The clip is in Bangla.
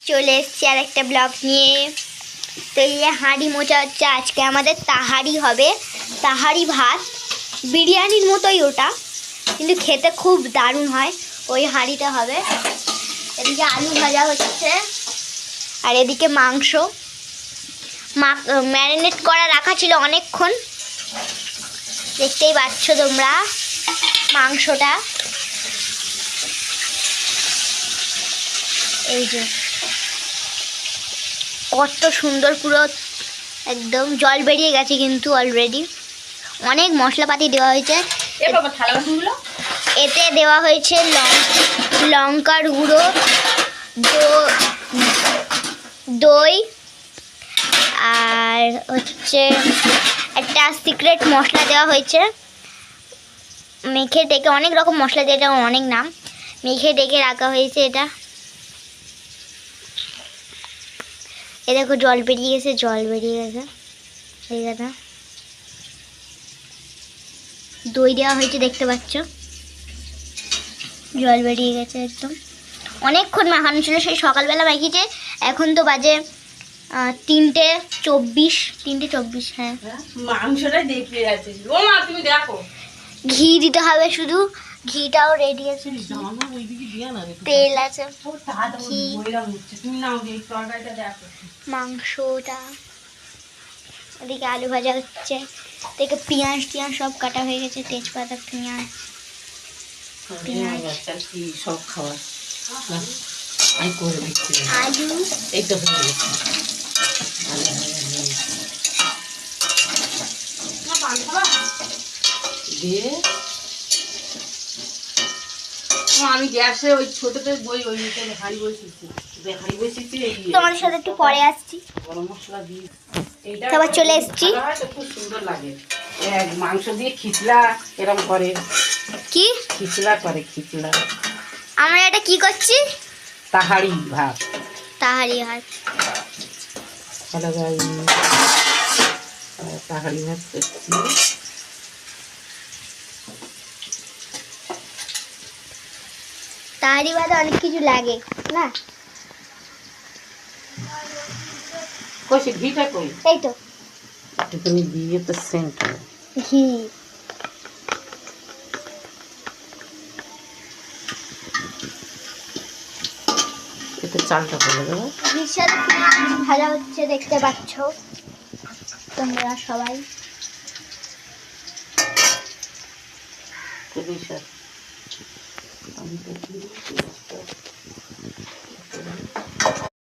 চলে এসেছি আর একটা ব্লগ নিয়ে। তো এই হাঁড়ি মোচা হচ্ছে, আজকে আমাদের তাহারি হবে, তাহারি ভাত, বিরিয়ানির মতোই ওটা, কিন্তু খেতে খুব দারুণ হয়। ওই হাঁড়িটা হবে। এদিকে আলু ভাজা হচ্ছে আর এদিকে মাংস ম্যারিনেট করা রাখা ছিল অনেকক্ষণ, দেখতেই পাচ্ছ তোমরা মাংসটা। এই যে কত সুন্দর, পুরো একদম জল বেরিয়ে গেছে কিন্তু অলরেডি। অনেক মশলাপাতি দেওয়া হয়েছে। এতে দেওয়া হয়েছে লঙ্কার গুঁড়ো, দই, আর হচ্ছে একটা সিক্রেট মশলা দেওয়া হয়েছে। মেখে ডেকে অনেক রকম মশলা দিয়ে, এটা অনেক নাম, মেখে ডেকে রাখা হয়েছে। এটা এ দেখো জল বেরিয়ে গেছে, এই কথা। দই দেওয়া হয়েছে, দেখতে পাচ্ছ জল বেরিয়ে গেছে একদম। অনেকক্ষণ মাখানো ছিল, সেই সকালবেলা মাখিয়েছে। এখন তো বাজে 3:24। হ্যাঁ, মাংসটাই দেখে যাচ্ছে। ও মা তুমি দেখো, ঘি দিতে হবে শুধু, ঘিটাও রেডি আছে, তেল আছে, মাংসটা, এদিকে আলু ভাজা হচ্ছে, এদিকে পেঁয়াজ সব কাটা হয়ে গেছে, তেজপাতা, পেঁয়াজ সব খাওয়া আমি করে দিচ্ছি। আলু এই তো হয়ে গেছে। দিয়ে আমি গ্যাসে ওই ছোটতে বই ওই হাঁড়ি বসেছি, তোমাদের সাথে একটু পরে আসছি। গরম মশলা দিয়ে তারপর চলে এসেছি। খুব সুন্দর লাগে। মাংস দিয়ে খিচলা এরকম করে, কি খিচলা করে, খিচলা। আমরা এটা কি করছি? তাহারি ভাত। তাহারি ভাত। হ্যালো গাইস, তাহারি ভাত করছি। তাহারি ভাতে অনেক কিছু লাগে না? কষে ঘিটা কই? এই তো তুমি দিয়ে তো সেন্ট ঘি। এতে চালটা ফেলে দেবো। ঘির সাথে পেঁয়াজ ভাজা হচ্ছে, দেখতে পাচ্ছ তোমরা সবাই। খুবই স্বাদ।